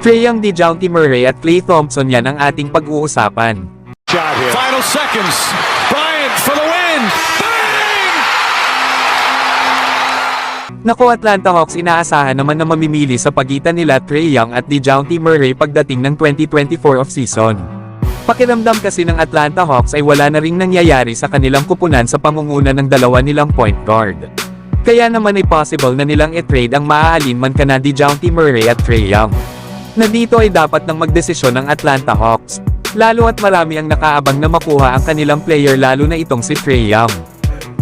Trae Young, DeJounte Murray at Klay Thompson, yan ang ating pag-uusapan. Final seconds. Bryant for the win. Bang! Naku Atlanta Hawks, inaasahan naman na mamimili sa pagitan nila Trae Young at DeJounte Murray pagdating ng 2024 off-season. Pakiramdam kasi ng Atlanta Hawks ay wala na ring nangyayari sa kanilang kupunan sa pangunguna ng dalawa nilang point guard. Kaya naman ay possible na nilang i-trade ang maaalinman kana DeJounte Murray at Trae Young. Na dito ay dapat nang magdesisyon ng Atlanta Hawks. Lalo at marami ang nakaabang na makuha ang kanilang player, lalo na itong si Trae Young.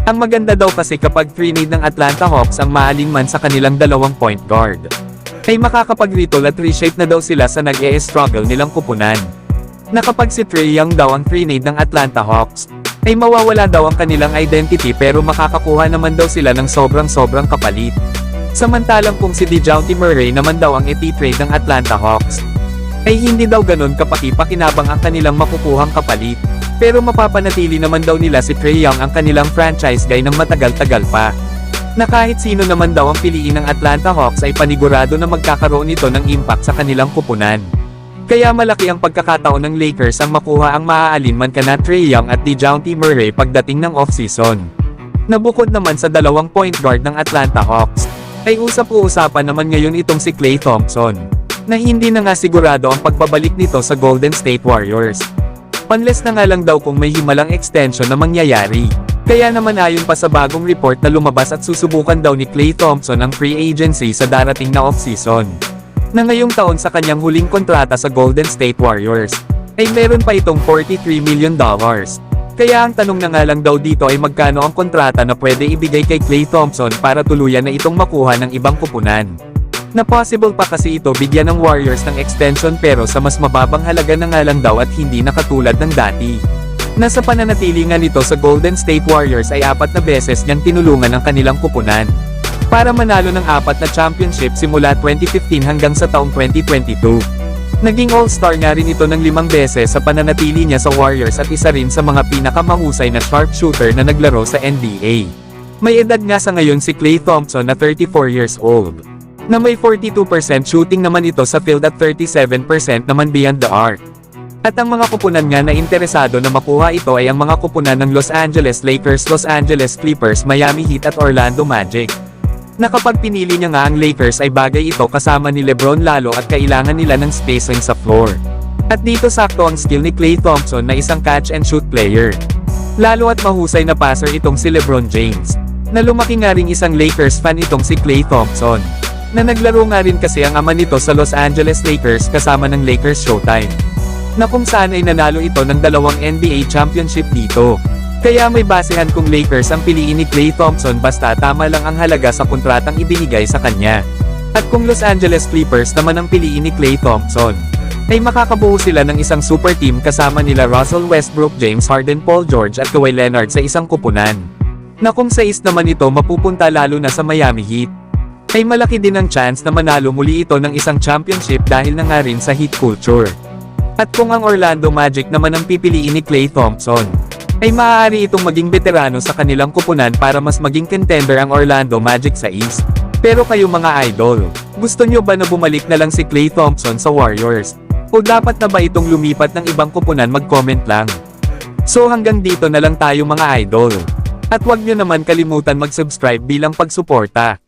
Ang maganda daw kasi kapag trade ng Atlanta Hawks ang maalinman sa kanilang dalawang point guard, ay makakapag-retol at reshape na daw sila sa nag-e-struggle nilang kupunan. Na kapag si Trae Young daw ang trade ng Atlanta Hawks, ay mawawala daw ang kanilang identity pero makakakuha naman daw sila ng sobrang kapalit. Samantalang kung si DeJounte Murray naman daw ang iti-trade ng Atlanta Hawks, ay hindi daw ganon kapaki-pakinabang ang kanilang makukuhang kapalit, pero mapapanatili naman daw nila si Trae Young ang kanilang franchise guy ng matagal-tagal pa. Na kahit sino naman daw ang piliin ng Atlanta Hawks ay panigurado na magkakaroon ito ng impact sa kanilang kupunan. Kaya malaki ang pagkakataon ng Lakers ang makuha ang maaalinman kana Trae Young at DeJounte Murray pagdating ng off-season. Nabukod naman sa dalawang point guard ng Atlanta Hawks, ay usap-uusapan naman ngayon itong si Klay Thompson, na hindi na nga sigurado ang pagbabalik nito sa Golden State Warriors. Unless na nga lang daw kung may himalang extension na mangyayari. Kaya naman ayon pa sa bagong report na lumabas at susubukan daw ni Klay Thompson ang free agency sa darating na off-season. Na ngayong taon sa kanyang huling kontrata sa Golden State Warriors, ay meron pa itong $43 million. Kaya ang tanong na nga lang daw dito ay magkano ang kontrata na pwede ibigay kay Klay Thompson para tuluyan na itong makuha ng ibang kupunan. Na possible pa kasi ito bigyan ng Warriors ng extension pero sa mas mababang halaga na nga lang daw at hindi na katulad ng dati. Nasa pananatili nga nito sa Golden State Warriors ay 4 na beses niyang tinulungan ang kanilang kupunan para manalo ng 4 na championship simula 2015 hanggang sa taong 2022. Naging all-star nga rin ito ng 5 beses sa pananatili niya sa Warriors at isa rin sa mga pinakamahusay na sharpshooter na naglaro sa NBA. May edad nga sa ngayon si Klay Thompson na 34 years old. Na may 42% shooting naman ito sa field at 37% naman beyond the arc. At ang mga kupunan nga na interesado na makuha ito ay ang mga kupunan ng Los Angeles Lakers, Los Angeles Clippers, Miami Heat at Orlando Magic. Na kapag pinili niya nga ang Lakers ay bagay ito kasama ni LeBron lalo at kailangan nila ng spacing sa floor. At dito sakto ang skill ni Klay Thompson na isang catch and shoot player. Lalo at mahusay na passer itong si LeBron James. Na lumaki nga ring isang Lakers fan itong si Klay Thompson. Na naglaro nga rin kasi ang ama nito sa Los Angeles Lakers kasama ng Lakers Showtime. Na kung saan ay nanalo ito ng 2 NBA championship dito. Kaya may basehan kung Lakers ang piliin ni Klay Thompson basta tama lang ang halaga sa kontratang ibinigay sa kanya. At kung Los Angeles Clippers naman ang piliin ni Klay Thompson, ay makakabuo sila ng isang super team kasama nila Russell Westbrook, James Harden, Paul George at Kawhi Leonard sa isang kupunan. Na kung sa East naman ito mapupunta lalo na sa Miami Heat, ay malaki din ang chance na manalo muli ito ng isang championship dahil na nga rin sa Heat culture. At kung ang Orlando Magic naman ang pipiliin ni Klay Thompson, ay maaari itong maging veterano sa kanilang kupunan para mas maging contender ang Orlando Magic sa East. Pero kayo mga idol, gusto nyo ba na bumalik na lang si Klay Thompson sa Warriors? O dapat na ba itong lumipat ng ibang kupunan? Mag-comment lang. So hanggang dito na lang tayo mga idol. At huwag nyo naman kalimutan mag-subscribe bilang pagsuporta.